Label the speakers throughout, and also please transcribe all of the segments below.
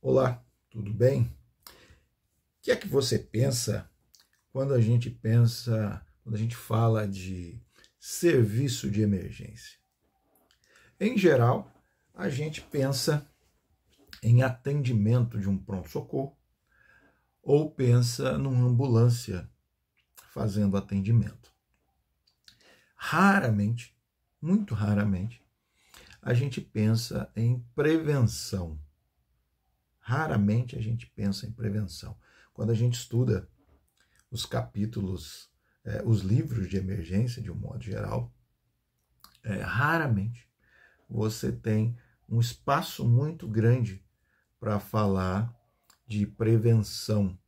Speaker 1: Olá, tudo bem? O que é que você pensa quando quando a gente fala de serviço de emergência? Em geral, a gente pensa em atendimento de um pronto-socorro ou pensa numa ambulância fazendo atendimento. Raramente, muito raramente, a gente pensa em prevenção. Raramente a gente pensa em prevenção. Quando a gente estuda os capítulos, os livros de emergência, de um modo geral, raramente você tem um espaço muito grande para falar de prevenção,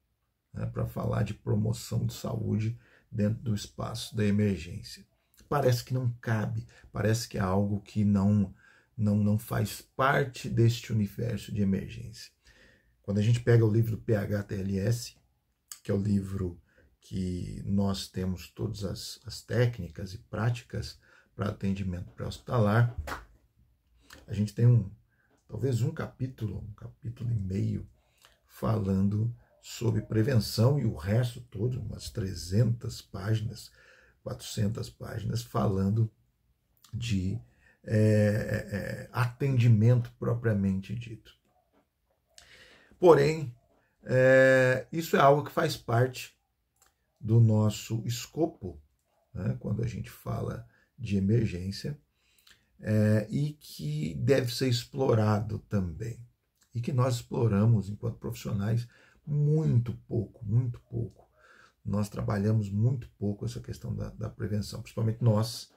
Speaker 1: né, para falar de promoção de saúde dentro do espaço da emergência. Parece que não cabe, parece que é algo que não faz parte deste universo de emergência. Quando a gente pega o livro do PHTLS, que é o livro que nós temos todas as técnicas e práticas para atendimento pré-hospitalar, a gente tem talvez um capítulo e meio, falando sobre prevenção e o resto todo, umas 300 páginas, 400 páginas, falando de atendimento propriamente dito. Porém, isso é algo que faz parte do nosso escopo, né, quando a gente fala de emergência, e que deve ser explorado também. E que nós exploramos, enquanto profissionais, muito pouco, muito pouco. Nós trabalhamos muito pouco essa questão da prevenção, principalmente nós,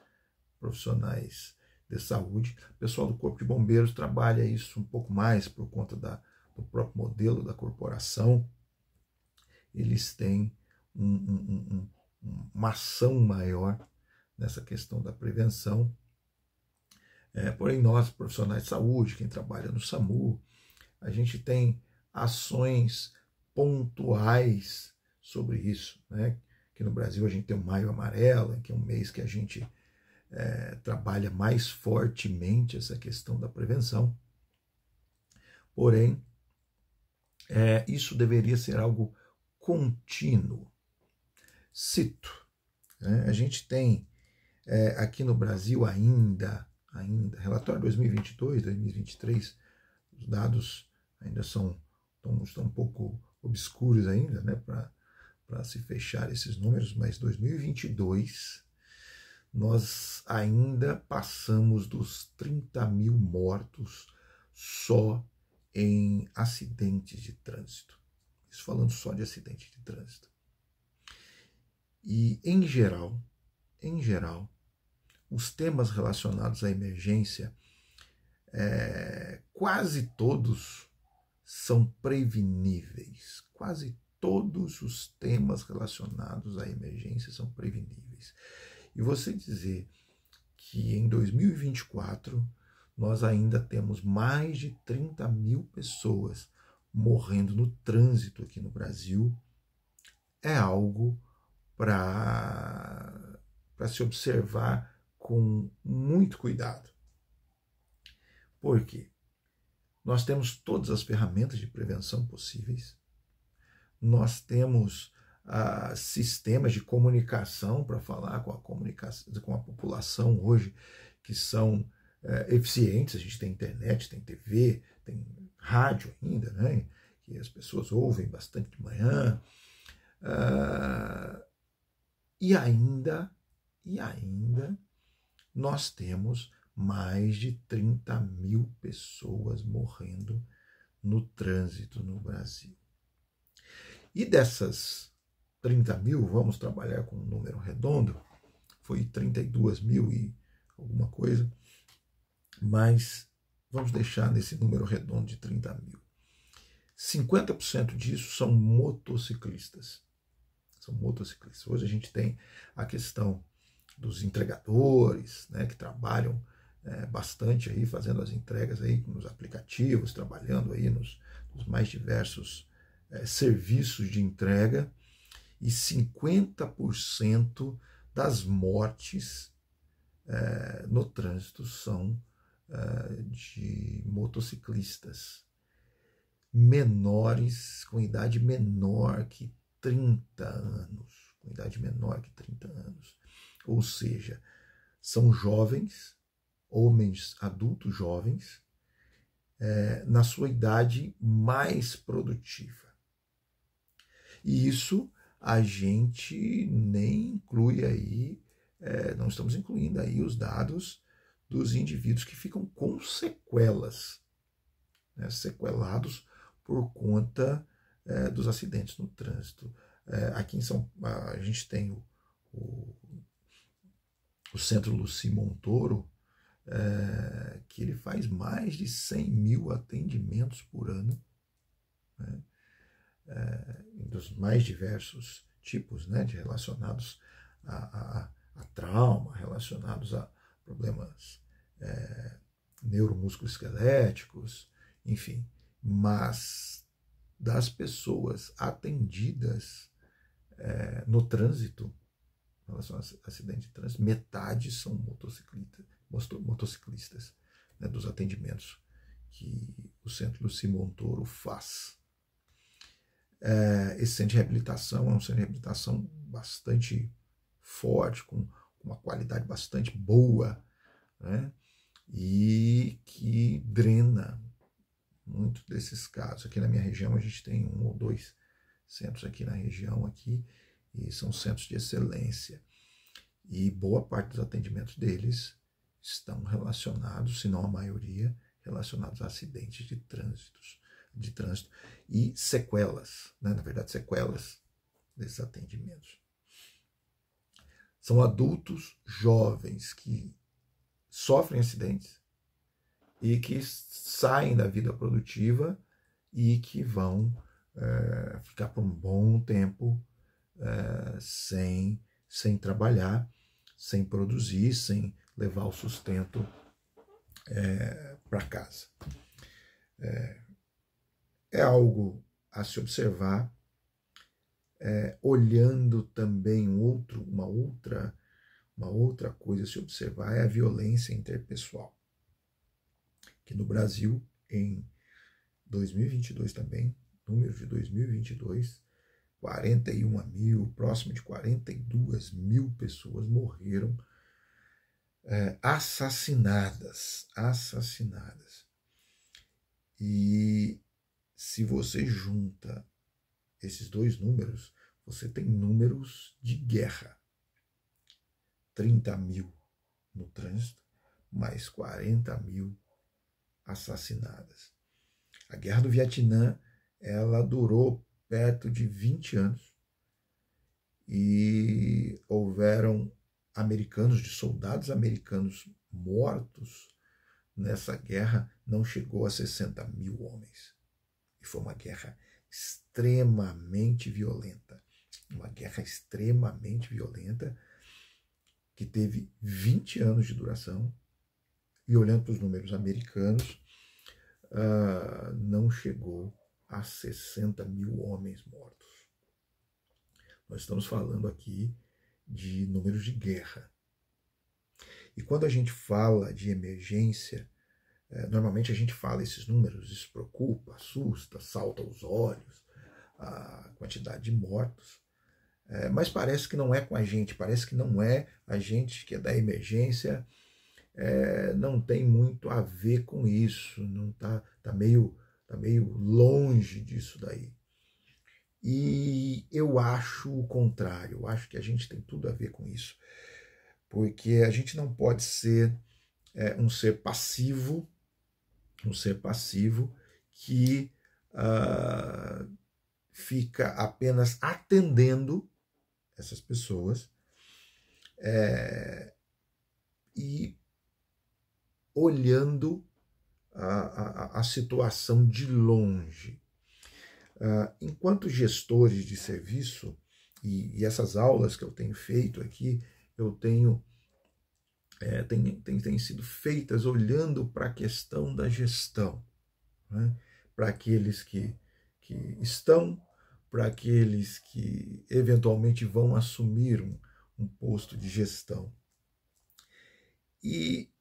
Speaker 1: profissionais de saúde. O pessoal do Corpo de Bombeiros trabalha isso um pouco mais por conta do próprio modelo da corporação. Eles têm uma ação maior nessa questão da prevenção. Porém, nós, profissionais de saúde, quem trabalha no SAMU, a gente tem ações pontuais sobre isso, né? Aqui no Brasil a gente tem o Maio Amarelo, que é um mês que a gente trabalha mais fortemente essa questão da prevenção. Porém, isso deveria ser algo contínuo. Cito, né? A gente tem aqui no Brasil ainda, relatório 2022, 2023, os dados ainda estão um pouco obscuros ainda, né, para se fechar esses números, mas 2022 nós ainda passamos dos 30 mil mortos só em acidentes de trânsito. Isso falando só de acidente de trânsito. E, em geral, os temas relacionados à emergência, quase todos são preveníveis. Quase todos os temas relacionados à emergência são preveníveis. E você dizer que em 2024 nós ainda temos mais de 30 mil pessoas morrendo no trânsito aqui no Brasil é algo para se observar com muito cuidado. Por quê? Nós temos todas as ferramentas de prevenção possíveis, nós temos sistemas de comunicação para falar com a população hoje que são eficientes. A gente tem internet, tem TV, tem rádio ainda, né, que as pessoas ouvem bastante de manhã, e ainda nós temos mais de 30 mil pessoas morrendo no trânsito no Brasil. E dessas 30 mil, vamos trabalhar com um número redondo, foi 32 mil e alguma coisa, mas vamos deixar nesse número redondo de 30 mil. 50% disso são motociclistas. Hoje a gente tem a questão dos entregadores, né, que trabalham bastante aí, fazendo as entregas aí nos aplicativos, trabalhando aí nos mais diversos serviços de entrega, e 50% das mortes no trânsito são de motociclistas. menores, com idade menor que 30 anos. Com idade menor que 30 anos. Ou seja, são jovens, homens adultos jovens, na sua idade mais produtiva. E isso a gente nem inclui aí, não estamos incluindo aí os dados dos indivíduos que ficam com sequelas, né, sequelados por conta dos acidentes no trânsito. Aqui em São Paulo, a gente tem o Centro Luci Montoro, que ele faz mais de 100 mil atendimentos por ano, né, dos mais diversos tipos, né, de relacionados a trauma, relacionados a problemas neuromusculoesqueléticos, enfim. Mas das pessoas atendidas no trânsito, em relação a acidente de trânsito, metade são motociclistas, né, dos atendimentos que o Centro Luci Montoro faz. Esse centro de reabilitação é um centro de reabilitação bastante forte, com uma qualidade bastante boa, né, e que drena muito desses casos. Aqui na minha região a gente tem 1 ou 2 centros aqui na região, aqui, e são centros de excelência. E boa parte dos atendimentos deles estão relacionados, se não a maioria, relacionados a acidentes de trânsito e sequelas, né? Na verdade, sequelas desses atendimentos. São adultos jovens que sofrem acidentes e que saem da vida produtiva e que vão ficar por um bom tempo sem trabalhar, sem produzir, sem levar o sustento para casa. É algo a se observar, olhando também uma outra coisa a se observar é a violência interpessoal, que no Brasil, em 2022 também, número de 2022, 41 mil, próximo de 42 mil pessoas morreram assassinadas. E se você junta esses dois números, você tem números de guerra. 30 mil no trânsito, mais 40 mil assassinadas. A Guerra do Vietnã, ela durou perto de 20 anos e houveram soldados americanos mortos nessa guerra, não chegou a 60 mil homens. E foi uma guerra extremamente violenta. Uma guerra extremamente violenta que teve 20 anos de duração e, olhando para os números americanos, não chegou a 60 mil homens mortos. Nós estamos falando aqui de números de guerra. E quando a gente fala de emergência, normalmente a gente fala esses números, isso preocupa, assusta, salta aos olhos, a quantidade de mortos. Mas parece que não é com a gente, parece que não é a gente que é da emergência, não tem muito a ver com isso, não tá meio longe disso daí. E eu acho o contrário, eu acho que a gente tem tudo a ver com isso, porque a gente não pode ser um ser passivo que fica apenas atendendo essas pessoas e olhando a situação de longe. Enquanto gestores de serviço, e essas aulas que eu tenho feito aqui, eu tenho têm sido feitas olhando para a questão da gestão, né? Para aqueles que estão, para aqueles que eventualmente vão assumir um posto de gestão. E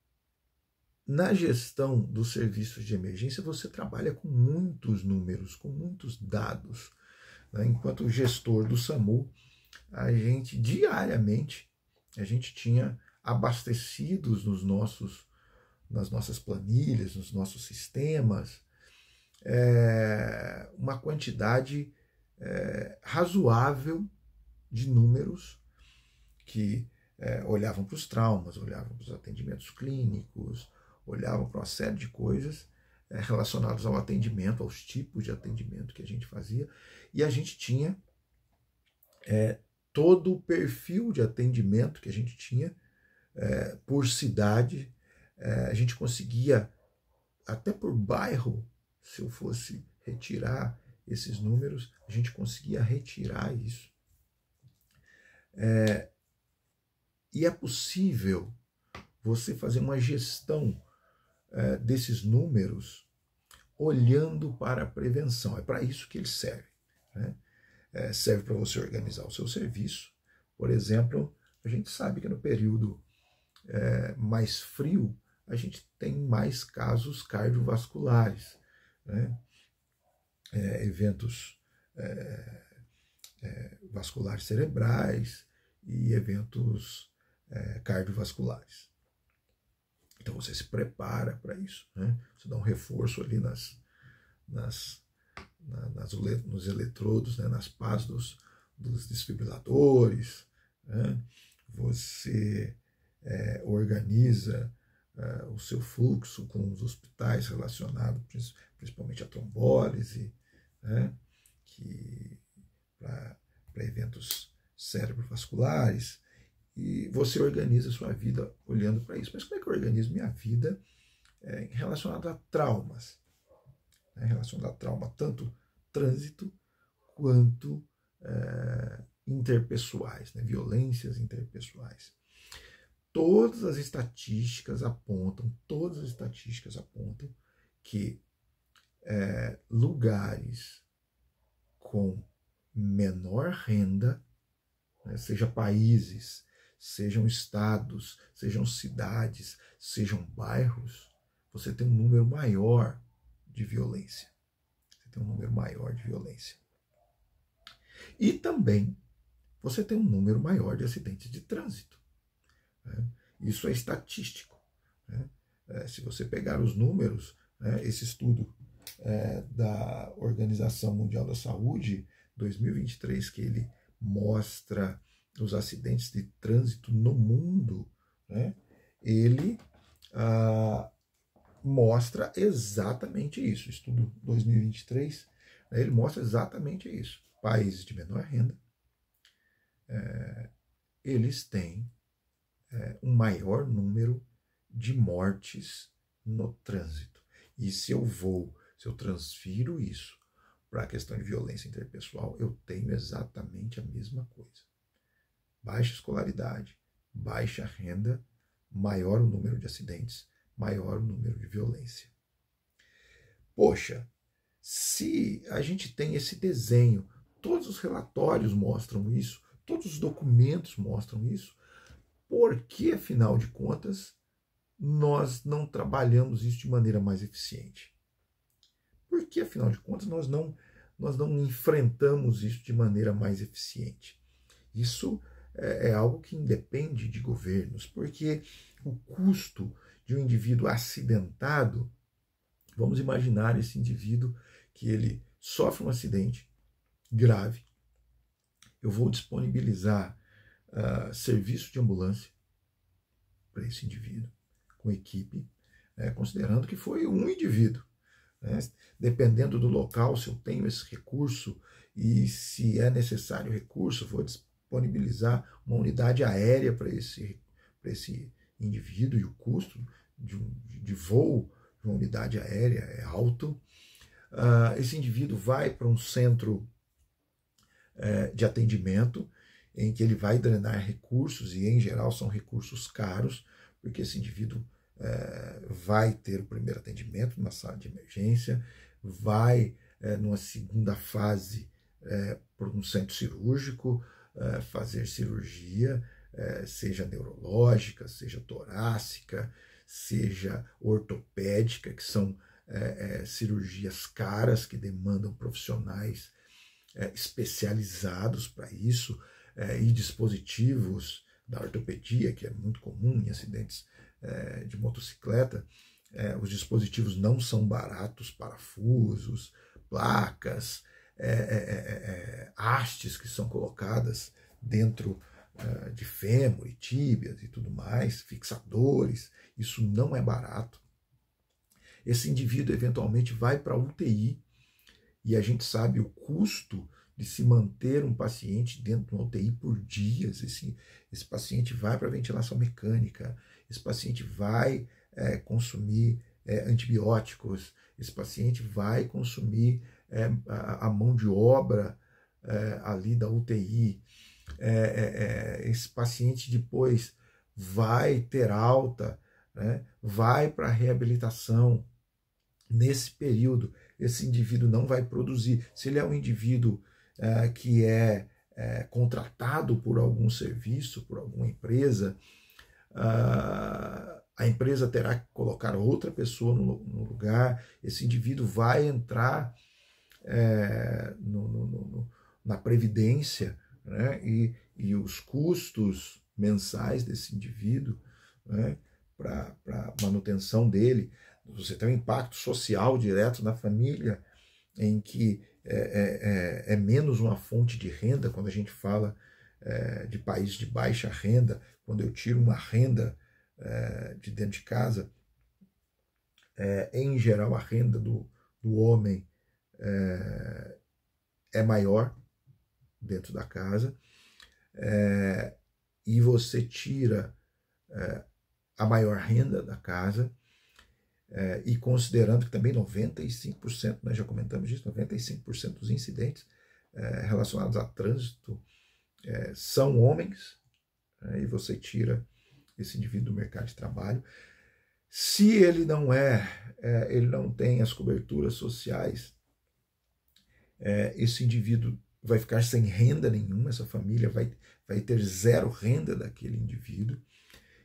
Speaker 1: na gestão dos serviços de emergência, você trabalha com muitos números, com muitos dados. Né? Enquanto gestor do SAMU, a gente diariamente tinha abastecidos nas nossas planilhas, nos nossos sistemas, uma quantidade razoável de números que olhavam para os traumas, olhavam para os atendimentos clínicos, olhavam para uma série de coisas relacionadas ao atendimento, aos tipos de atendimento que a gente fazia, e a gente tinha todo o perfil de atendimento que a gente tinha por cidade. A gente conseguia, até por bairro, se eu fosse retirar esses números, a gente conseguia retirar isso. E é possível você fazer uma gestão desses números olhando para a prevenção. É para isso que ele serve. Né? Serve para você organizar o seu serviço. Por exemplo, a gente sabe que no período mais frio, a gente tem mais casos cardiovasculares, né? Eventos vasculares cerebrais e eventos cardiovasculares. Então você se prepara para isso, né? Você dá um reforço ali nos eletrodos, né? Nas pás dos desfibriladores, né? Você organiza o seu fluxo com os hospitais relacionados principalmente à trombólise, né? Para eventos cerebrovasculares, e você organiza a sua vida olhando para isso. Mas como é que eu organizo minha vida relacionada a traumas? Relacionado a trauma, tanto trânsito quanto interpessoais, né? Violências interpessoais. Todas as estatísticas apontam que lugares com menor renda, né, seja países, sejam estados, sejam cidades, sejam bairros, você tem um número maior de violência. E também você tem um número maior de acidentes de trânsito. Né? Isso é estatístico. Né? Se você pegar os números, esse estudo da Organização Mundial da Saúde, 2023, que ele mostra os acidentes de trânsito no mundo, né? Ele mostra exatamente isso. O estudo 2023, ele mostra exatamente isso. Países de menor renda, eles têm um maior número de mortes no trânsito. E se eu transfiro isso para a questão de violência interpessoal, eu tenho exatamente a mesma coisa. Baixa escolaridade, baixa renda, maior o número de acidentes, maior o número de violência. Poxa, se a gente tem esse desenho, todos os relatórios mostram isso, todos os documentos mostram isso, por que, afinal de contas, nós não trabalhamos isso de maneira mais eficiente? Por que, afinal de contas, nós não enfrentamos isso de maneira mais eficiente? Isso é algo que independe de governos, porque o custo de um indivíduo acidentado, vamos imaginar esse indivíduo que ele sofre um acidente grave, eu vou disponibilizar serviço de ambulância para esse indivíduo, com equipe, considerando que foi um indivíduo. Dependendo do local, se eu tenho esse recurso e se é necessário recurso, vou disponibilizar uma unidade aérea para esse indivíduo, e o custo de voo de uma unidade aérea é alto. Esse indivíduo vai para um centro de atendimento em que ele vai drenar recursos, e em geral são recursos caros, porque esse indivíduo vai ter o primeiro atendimento numa sala de emergência, vai numa segunda fase por um centro cirúrgico fazer cirurgia, seja neurológica, seja torácica, seja ortopédica, que são cirurgias caras que demandam profissionais especializados para isso, e dispositivos da ortopedia, que é muito comum em acidentes de motocicleta. Os dispositivos não são baratos, parafusos, placas, hastes que são colocadas dentro de fêmur e tíbias e tudo mais, fixadores, isso não é barato. Esse indivíduo eventualmente vai para a UTI, e a gente sabe o custo de se manter um paciente dentro de uma UTI por dias. Esse paciente vai para a ventilação mecânica, esse paciente vai consumir antibióticos, esse paciente vai consumir a mão de obra ali da UTI, esse paciente depois vai ter alta, né, vai para a reabilitação. Nesse período, esse indivíduo não vai produzir. Se ele é um indivíduo que é contratado por algum serviço, por alguma empresa, a empresa terá que colocar outra pessoa no lugar, esse indivíduo vai entrar na previdência, né, e os custos mensais desse indivíduo, né, para a manutenção dele. Você tem um impacto social direto na família, em que é menos uma fonte de renda. Quando a gente fala de países de baixa renda, quando eu tiro uma renda de dentro de casa, em geral a renda do homem é maior dentro da casa, e você tira a maior renda da casa, e considerando que também 95%, nós já comentamos isso, 95% dos incidentes relacionados a trânsito são homens, e você tira esse indivíduo do mercado de trabalho. Se ele ele não tem as coberturas sociais, esse indivíduo vai ficar sem renda nenhuma, essa família vai ter zero renda daquele indivíduo,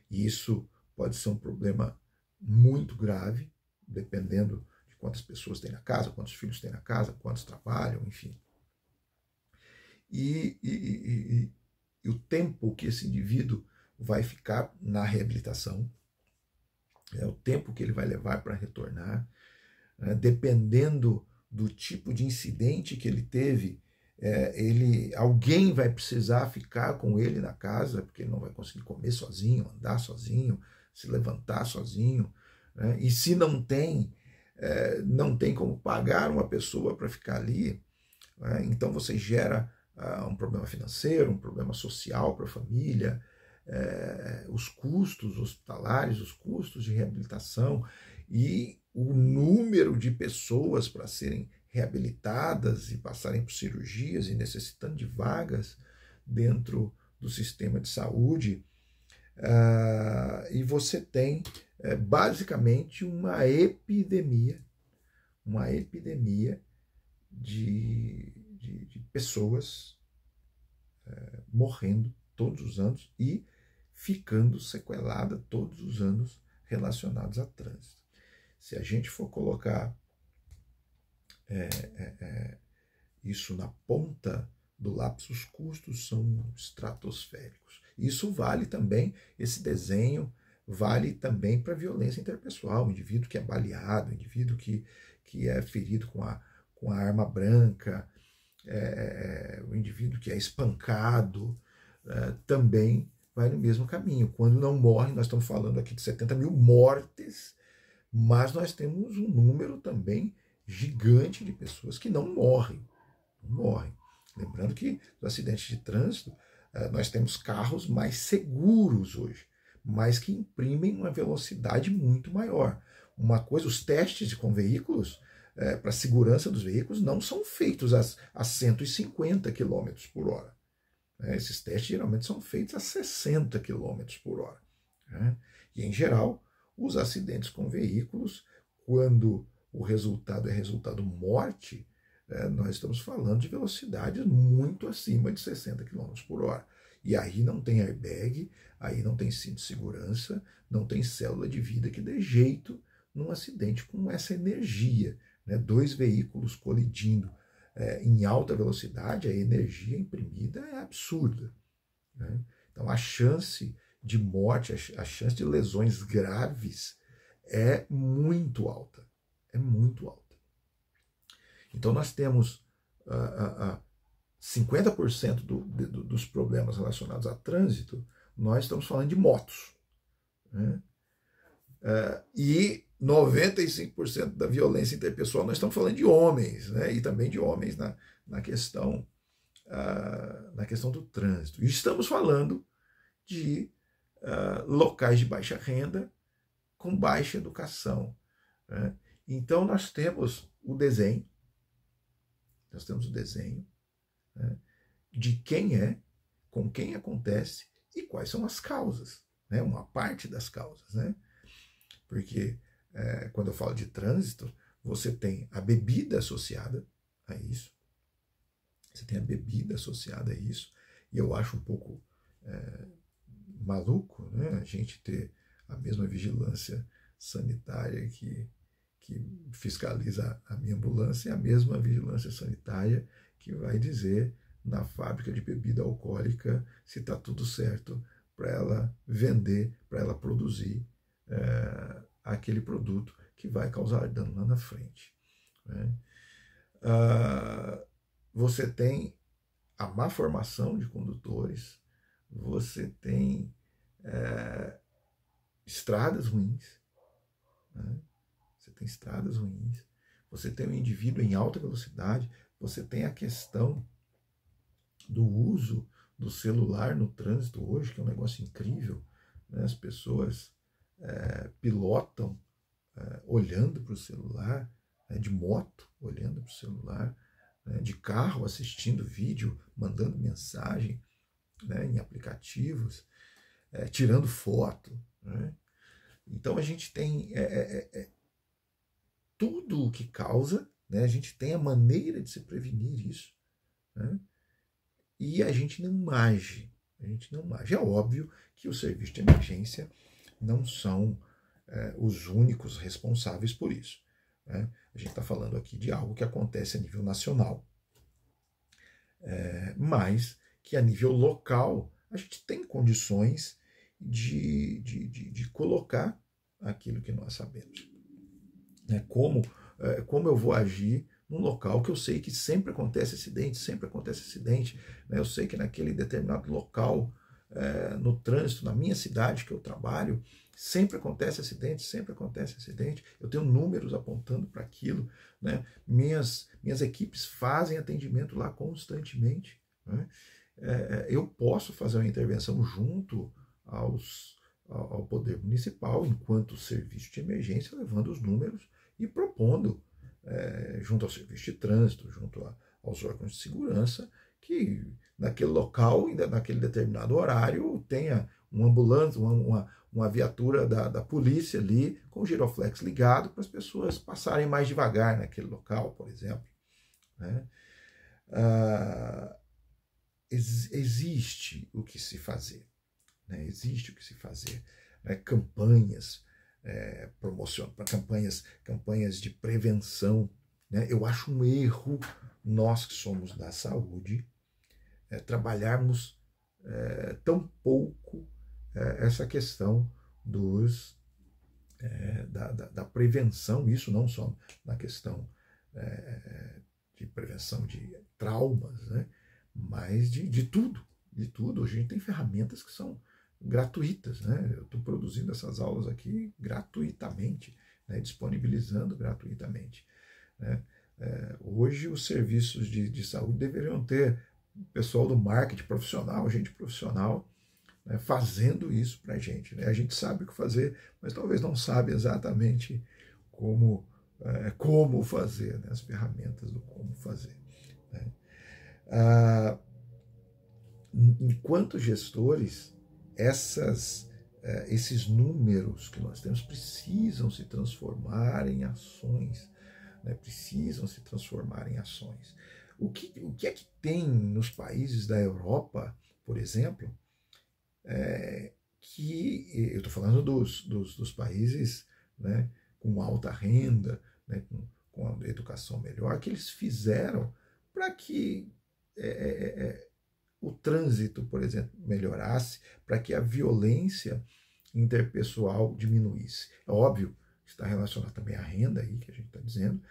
Speaker 1: e isso pode ser um problema muito grave, dependendo de quantas pessoas tem na casa, quantos filhos tem na casa, quantos trabalham, enfim. E o tempo que esse indivíduo vai ficar na reabilitação, o tempo que ele vai levar para retornar, dependendo do tipo de incidente que ele teve, alguém vai precisar ficar com ele na casa, porque ele não vai conseguir comer sozinho, andar sozinho, se levantar sozinho, né? E se não tem como pagar uma pessoa para ficar ali, né? Então você gera um problema financeiro, um problema social para a família, os custos hospitalares, os custos de reabilitação e o número de pessoas para serem reabilitadas e passarem por cirurgias e necessitando de vagas dentro do sistema de saúde. E você tem basicamente uma epidemia de pessoas morrendo todos os anos e ficando sequelada todos os anos relacionados a trânsito. Se a gente for colocar isso na ponta do lápis, os custos são estratosféricos. Isso vale também, esse desenho vale também para a violência interpessoal, o indivíduo que é baleado, o indivíduo que é ferido com a arma branca, o indivíduo que é espancado, também vai no mesmo caminho. Quando não morre, nós estamos falando aqui de 70 mil mortes, mas nós temos um número também gigante de pessoas que não morrem. Lembrando que nos acidentes de trânsito, nós temos carros mais seguros hoje, mas que imprimem uma velocidade muito maior. Uma coisa, os testes com veículos, para a segurança dos veículos, não são feitos a 150 km por hora. Esses testes geralmente são feitos a 60 km por hora. E, em geral, os acidentes com veículos, quando o resultado é resultado morte, nós estamos falando de velocidades muito acima de 60 km por hora. E aí não tem airbag, aí não tem cinto de segurança, não tem célula de vida que dê jeito num acidente com essa energia, né? Dois veículos colidindo em alta velocidade, a energia imprimida é absurda, né? Então a chance de morte, a chance de lesões graves é muito alta, é muito alta. Então nós temos 50% dos problemas relacionados a trânsito, nós estamos falando de motos, né? E 95% da violência interpessoal nós estamos falando de homens, né? E também de homens na questão do trânsito. E estamos falando de locais de baixa renda com baixa educação, né? Então nós temos o desenho, né, de quem é, com quem acontece e quais são as causas, né? Uma parte das causas, né? Porque quando eu falo de trânsito, você tem a bebida associada a isso, e eu acho um pouco maluco, né, a gente ter a mesma vigilância sanitária que fiscaliza a minha ambulância e a mesma vigilância sanitária que vai dizer na fábrica de bebida alcoólica se está tudo certo para ela vender, para ela produzir aquele produto que vai causar dano lá na frente, né? Você tem a má formação de condutores, você tem estradas ruins, né? Você tem um indivíduo em alta velocidade, você tem a questão do uso do celular no trânsito hoje, que é um negócio incrível, né? As pessoas pilotam olhando para o celular, de moto olhando para o celular, de carro assistindo vídeo, mandando mensagem, né, em aplicativos, tirando foto, né? Então a gente tem tudo o que causa, né? A gente tem a maneira de se prevenir isso, né? E a gente não age. É óbvio que os serviços de emergência não são os únicos responsáveis por isso, né? A gente está falando aqui de algo que acontece a nível nacional, mas que a nível local a gente tem condições de colocar aquilo que nós sabemos, né? Como eu vou agir num local que eu sei que sempre acontece acidente, né? Eu sei que naquele determinado local, no trânsito, na minha cidade que eu trabalho, sempre acontece acidente, eu tenho números apontando para aquilo, né? Minhas equipes fazem atendimento lá constantemente, né? Eu posso fazer uma intervenção junto ao poder municipal, enquanto serviço de emergência, levando os números e propondo, junto ao serviço de trânsito, junto aos órgãos de segurança, que naquele local, ainda naquele determinado horário, tenha uma ambulância, uma viatura da polícia ali, com o giroflex ligado, para as pessoas passarem mais devagar naquele local, por exemplo, né? Existe o que se fazer, né? Né? Campanhas campanhas de prevenção, né? Eu acho um erro nós que somos da saúde trabalharmos tão pouco essa questão da prevenção, isso não só na questão de prevenção de traumas, né? Mas de tudo. Hoje a gente tem ferramentas que são gratuitas, né? Eu estou produzindo essas aulas aqui gratuitamente, né? Disponibilizando gratuitamente, né? Hoje os serviços de saúde deveriam ter pessoal do marketing profissional, gente profissional, né, fazendo isso para a gente, né? A gente sabe o que fazer, mas talvez não sabe exatamente como fazer, né? As ferramentas do como fazer, né? Enquanto gestores, esses números que nós temos precisam se transformar em ações, né? O que é que tem nos países da Europa por exemplo, que eu estou falando dos países, né, com alta renda, né, com a educação melhor, que eles fizeram para que o trânsito, por exemplo, melhorasse, para que a violência interpessoal diminuísse. É óbvio que está relacionado também à renda, aí, que a gente está dizendo,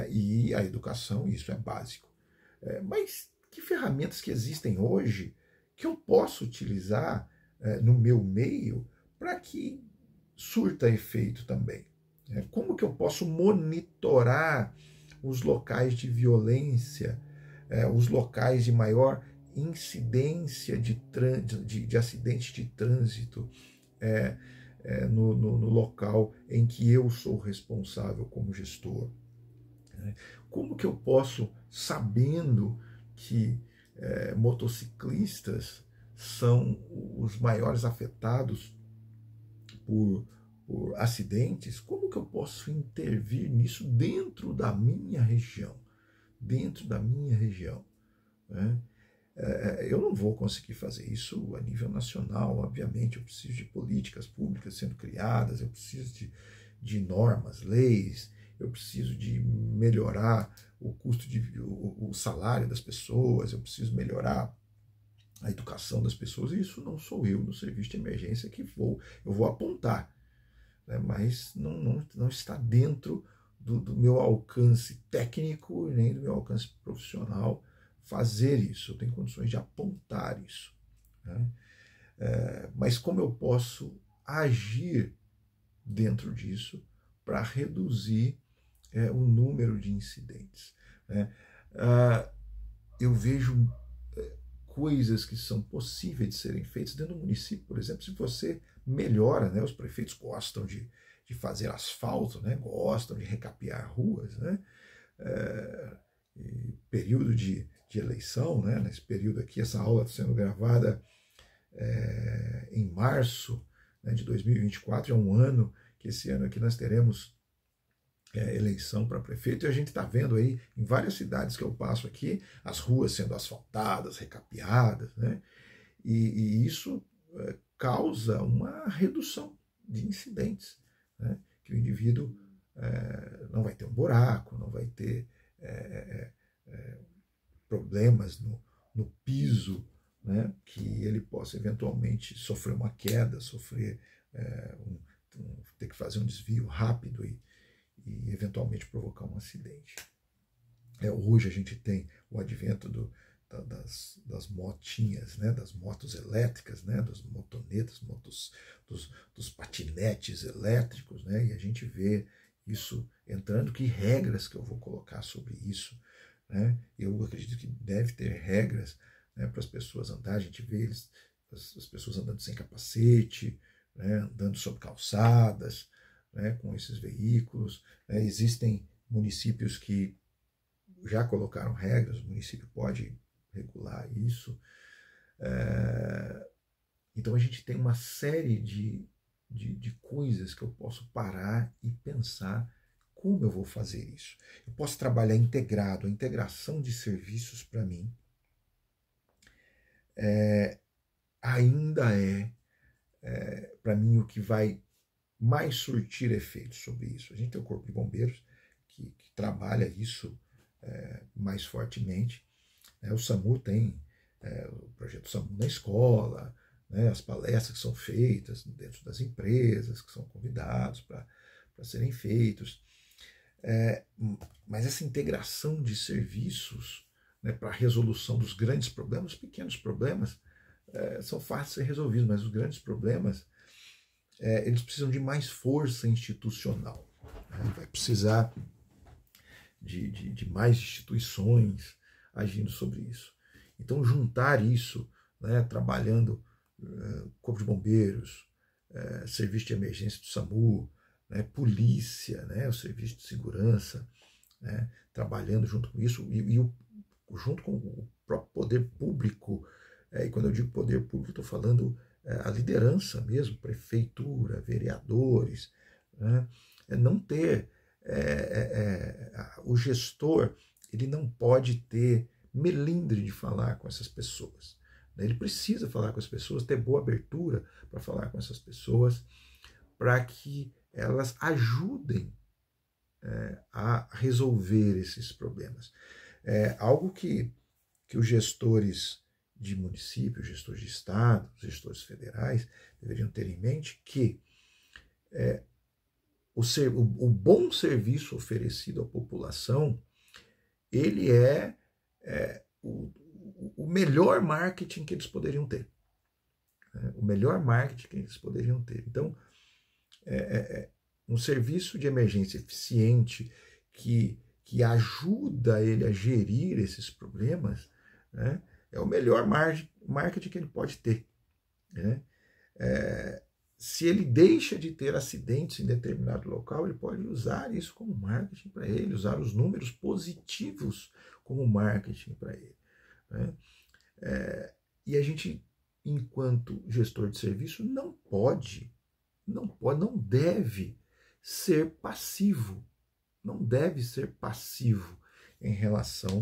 Speaker 1: e à educação, isso é básico. Mas que ferramentas que existem hoje que eu posso utilizar no meu meio para que surta efeito também? Como que eu posso monitorar os locais de violência, os locais de maior incidência de acidentes de trânsito no local em que eu sou responsável como gestor? Como que eu posso, sabendo que motociclistas são os maiores afetados por acidentes, como que eu posso intervir nisso dentro da minha região? Dentro da minha região. Né? Eu não vou conseguir fazer isso a nível nacional, obviamente. Eu preciso de políticas públicas sendo criadas, eu preciso de normas, leis, eu preciso de melhorar o custo o salário das pessoas, eu preciso melhorar a educação das pessoas, e isso não sou eu no serviço de emergência que eu vou apontar, né? Mas não está dentro do meu alcance técnico nem do meu alcance profissional fazer isso. Eu tenho condições de apontar isso, né? Mas como eu posso agir dentro disso para reduzir o número de incidentes, né? Eu vejo coisas que são possíveis de serem feitas dentro do município. Por exemplo, se você melhora, né, os prefeitos gostam de fazer asfalto, né, gostam de recapear ruas, né, período de eleição, né, nesse período aqui, essa aula está sendo gravada em março, né, de 2024, é um ano que esse ano aqui nós teremos eleição para prefeito, e a gente está vendo aí em várias cidades que eu passo aqui, as ruas sendo asfaltadas, recapeadas, né? E isso causa uma redução de incidentes, né? Que o indivíduo não vai ter um buraco, não vai ter problemas no piso, né? Que ele possa eventualmente sofrer uma queda, sofrer ter que fazer um desvio rápido e eventualmente provocar um acidente. Hoje a gente tem o advento das motinhas, né, das motos elétricas, né, das motonetas, dos patinetes elétricos, né, e a gente vê isso entrando. Que regras que eu vou colocar sobre isso? Né? Eu acredito que deve ter regras, né, para as pessoas andar. A gente vê as pessoas andando sem capacete, né, andando sobre calçadas, né, com esses veículos. Existem municípios que já colocaram regras, o município pode regular isso. Então a gente tem uma série de coisas que eu posso parar e pensar como eu vou fazer isso. Eu posso trabalhar integrado, a integração de serviços para mim ainda para mim, o que vai mais surtir efeito sobre isso. A gente tem o Corpo de Bombeiros, que trabalha isso mais fortemente. O SAMU tem o projeto SAMU na escola, né, as palestras que são feitas dentro das empresas, que são convidados para serem feitos. Mas essa integração de serviços, né, para a resolução dos grandes problemas, os pequenos problemas são fáceis de ser resolvidos, mas os grandes problemas eles precisam de mais força institucional, né? Vai precisar de mais instituições agindo sobre isso. Então, juntar isso, né, trabalhando Corpo de Bombeiros, Serviço de Emergência do SAMU, né, Polícia, né, o Serviço de Segurança, né, trabalhando junto com isso, junto com o próprio poder público. E quando eu digo poder público, estou falando a liderança mesmo, prefeitura, vereadores, né? Não ter o gestor, ele não pode ter melindre de falar com essas pessoas, Ele precisa falar com as pessoas, ter boa abertura para falar com essas pessoas, para que elas ajudem a resolver esses problemas. Algo que os gestores de município, gestores de estado, gestores federais deveriam ter em mente que o bom serviço oferecido à população, ele é o melhor marketing que eles poderiam ter. O melhor marketing que eles poderiam ter. Então, um serviço de emergência eficiente que ajuda ele a gerir esses problemas, né, é o melhor marketing que ele pode ter. Né? Se ele deixa de ter acidentes em determinado local, ele pode usar isso como marketing para ele, usar os números positivos como marketing para ele. Né? E a gente, enquanto gestor de serviço, não deve ser passivo. Não deve ser passivo em relação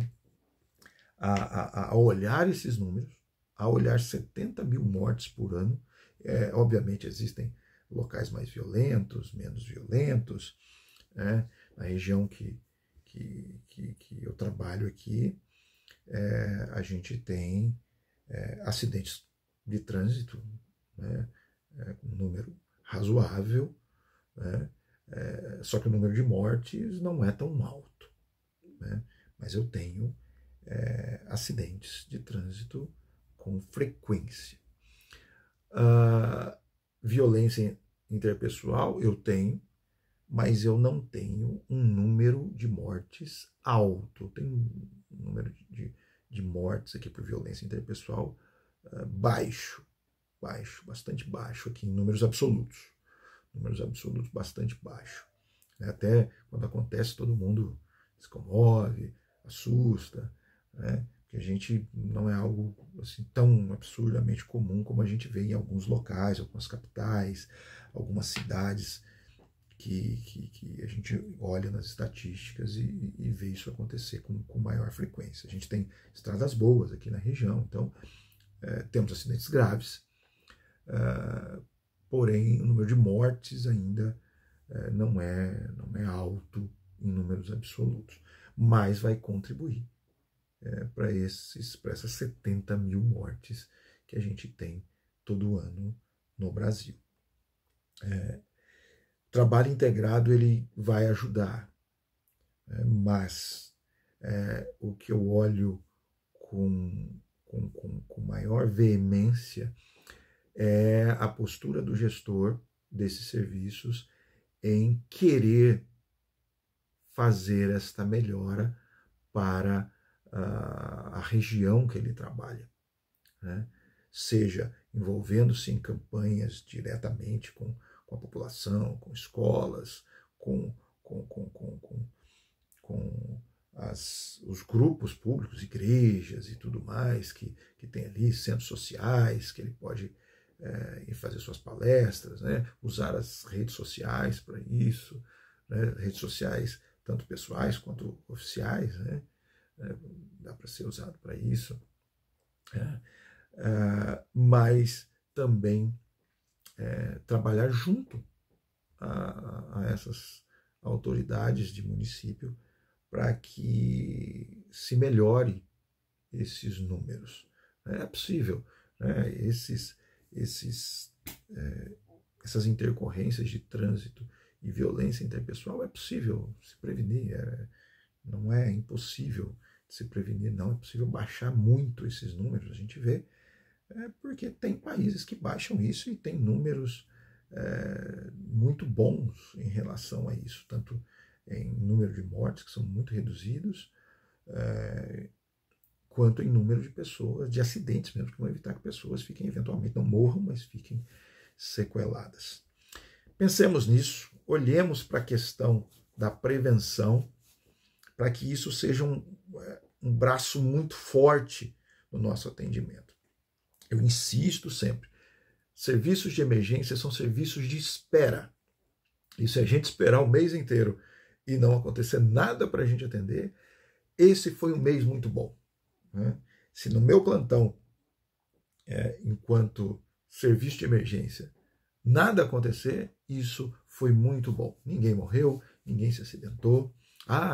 Speaker 1: a olhar esses números, a olhar 70 mil mortes por ano. Obviamente existem locais mais violentos, menos violentos. Na região que eu trabalho aqui, a gente tem acidentes de trânsito, né, com um número razoável, né, só que o número de mortes não é tão alto. Né, mas eu tenho acidentes de trânsito com frequência. Violência interpessoal eu tenho, mas eu não tenho um número de mortes alto. Eu tenho um número de mortes aqui por violência interpessoal baixo, bastante baixo aqui em números absolutos. Números absolutos bastante baixo. Até quando acontece, todo mundo se comove, assusta, né? Que a gente não é algo assim, tão absurdamente comum como a gente vê em alguns locais, algumas capitais, algumas cidades que a gente olha nas estatísticas e vê isso acontecer com maior frequência. A gente tem estradas boas aqui na região, então temos acidentes graves, porém o número de mortes ainda não é alto em números absolutos, mas vai contribuir para essas 70 mil mortes que a gente tem todo ano no Brasil. Trabalho integrado ele vai ajudar, mas o que eu olho com maior veemência é a postura do gestor desses serviços em querer fazer esta melhora para a região que ele trabalha, né? Seja envolvendo-se em campanhas diretamente com a população, com escolas, com os grupos públicos, igrejas e tudo mais, que tem ali, centros sociais, que ele pode ir fazer suas palestras, né? Usar as redes sociais para isso, né? Redes sociais tanto pessoais quanto oficiais, né? Dá para ser usado para isso, mas também trabalhar junto a essas autoridades de município para que se melhore esses números. É possível, né? Essas intercorrências de trânsito e violência interpessoal é possível se prevenir, não é impossível de se prevenir, não, é possível baixar muito esses números, a gente vê, porque tem países que baixam isso e tem números muito bons em relação a isso, tanto em número de mortes, que são muito reduzidos, quanto em número de pessoas, de acidentes mesmo, que vão evitar que pessoas fiquem, eventualmente, não morram, mas fiquem sequeladas. Pensemos nisso, olhemos para a questão da prevenção, para que isso seja um braço muito forte no nosso atendimento. Eu insisto sempre, serviços de emergência são serviços de espera. E se a gente esperar o mês inteiro e não acontecer nada para a gente atender, esse foi um mês muito bom. Né? Se no meu plantão enquanto serviço de emergência, nada acontecer, isso foi muito bom. Ninguém morreu, ninguém se acidentou.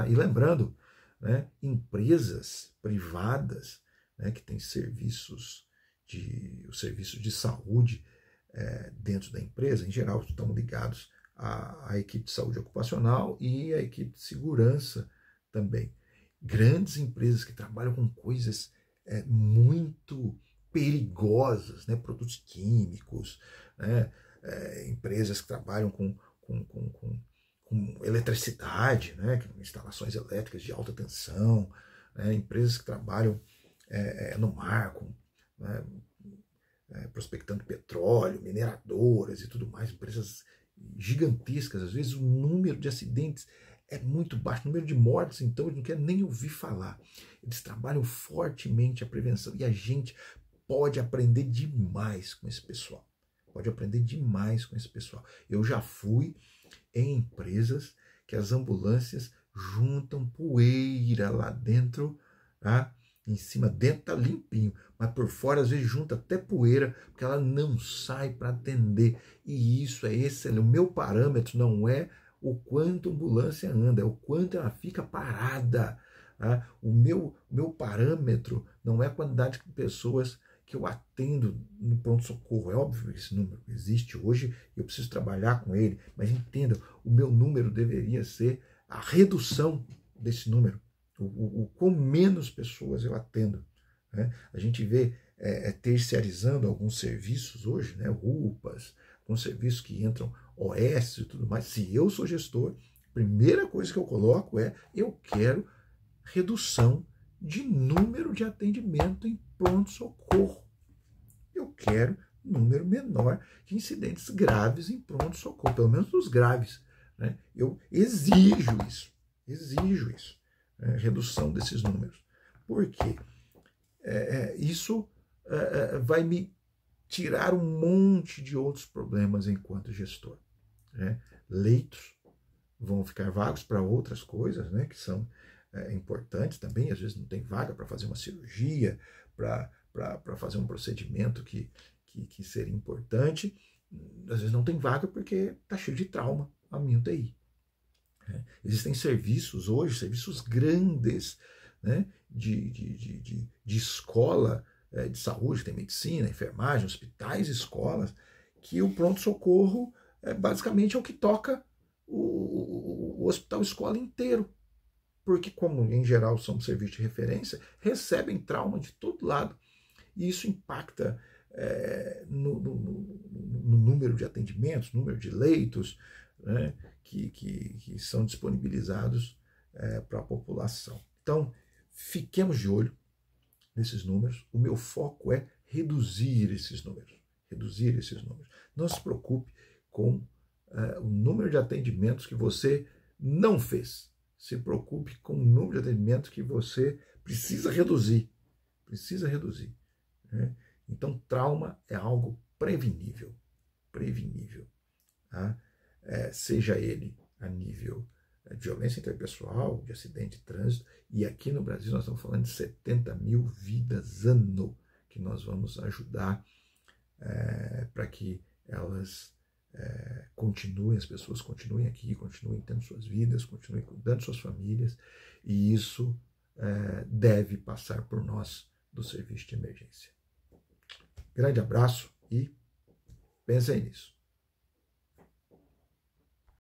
Speaker 1: E lembrando, né, empresas privadas, né, que têm o serviço de saúde dentro da empresa, em geral, estão ligados à equipe de saúde ocupacional e à equipe de segurança também. Grandes empresas que trabalham com coisas muito perigosas, né, produtos químicos, né, empresas que trabalham com eletricidade, né, instalações elétricas de alta tensão, né, empresas que trabalham no mar, né, prospectando petróleo, mineradoras e tudo mais, empresas gigantescas. Às vezes o número de acidentes é muito baixo, o número de mortes, então, eles não querem nem ouvir falar. Eles trabalham fortemente a prevenção e a gente pode aprender demais com esse pessoal. Pode aprender demais com esse pessoal. Eu já fui em empresas que as ambulâncias juntam poeira lá dentro, tá? Em cima, dentro tá limpinho, mas por fora às vezes junta até poeira, porque ela não sai para atender. E isso é excelente. O meu parâmetro não é o quanto a ambulância anda, é o quanto ela fica parada. Tá? O meu parâmetro não é a quantidade de pessoas que eu atendo no pronto-socorro. É óbvio que esse número existe hoje e eu preciso trabalhar com ele, mas entenda, o meu número deveria ser a redução desse número. O quão menos pessoas eu atendo. Né? A gente vê terciarizando alguns serviços hoje, né? UPAs, alguns serviços que entram OS e tudo mais. Se eu sou gestor, a primeira coisa que eu coloco eu quero redução de número de atendimento em pronto-socorro. Eu quero número menor de incidentes graves em pronto-socorro, pelo menos os graves. Né? Eu exijo isso. Redução desses números. Por quê? Isso vai me tirar um monte de outros problemas enquanto gestor. Né? Leitos vão ficar vagos para outras coisas, né, que são importantes também. Às vezes não tem vaga para fazer uma cirurgia, para fazer um procedimento que seria importante. Às vezes não tem vaga porque está cheio de trauma a minha UTI. Existem serviços hoje, serviços grandes, né, de escola de saúde, tem medicina, enfermagem, hospitais, escolas, que o pronto-socorro basicamente é o que toca o hospital-escola inteiro. Porque, como em geral são serviços de referência, recebem trauma de todo lado. E isso impacta no número de atendimentos, número de leitos, né, que são disponibilizados para a população. Então, fiquemos de olho nesses números. O meu foco é reduzir esses números. Não se preocupe com o número de atendimentos que você não fez. Se preocupe com o número de atendimentos que você precisa reduzir. Né? Então, trauma é algo prevenível. Tá? Seja ele a nível de violência interpessoal, de acidente de trânsito, e aqui no Brasil nós estamos falando de 70 mil vidas ano que nós vamos ajudar para que elas continuem, as pessoas continuem aqui, continuem tendo suas vidas, continuem cuidando de suas famílias, e isso deve passar por nós do serviço de emergência. Grande abraço e pensem nisso.